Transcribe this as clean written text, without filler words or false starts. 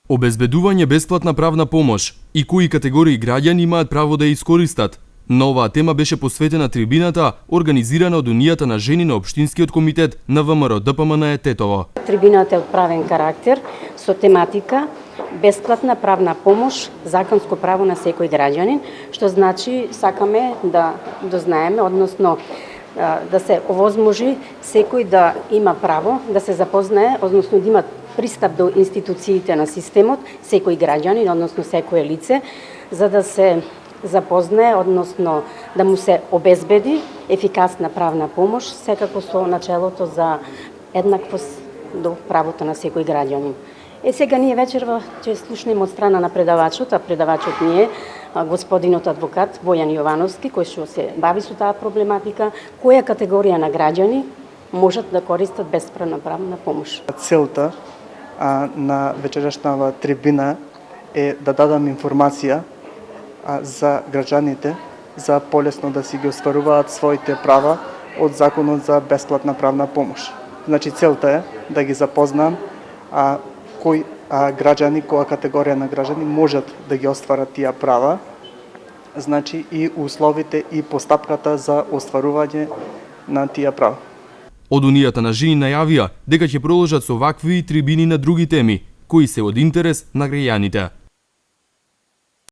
Обезбедување бесплатна правна помош и кои категории граѓани имаат право да ја искористат. На оваа тема беше посветена трибината, организирана од Унијата на жени на Општинскиот комитет на ВМРО ДПМН Тетово. Трибината е од правен карактер со тематика бесплатна правна помош, законско право на секој граѓанин, што значи сакаме да дознаеме, односно да се овозможи секој да има право да се запознае, односно да има пристап до институциите на системот, секој граѓанин, односно секое лице, за да се запознае, односно да му се обезбеди ефикасна правна помош, секако со начелото за еднаквост до правото на секој граѓанин. Сега ние вечерва ќе слушнеме од страна на предавачот, а предавачот ни е господинот адвокат Бојан Јовановски, кој што се бави со таа проблематика, која категорија на граѓани можат да користат бесплатна правна помош. Целта на вечерашната трибина е да дадам информација за граѓаните, за полесно да си ги остваруваат своите права од Законот за бесплатна правна помош. Значи целта е да ги запознам кои граѓани, која категорија на граѓани можат да ги остварат тие права, значи и условите и постапката за остварување на тие права. Од Унијата на жени најавија дека ќе продолжат со вакви трибини на други теми, кои се од интерес на граѓаните.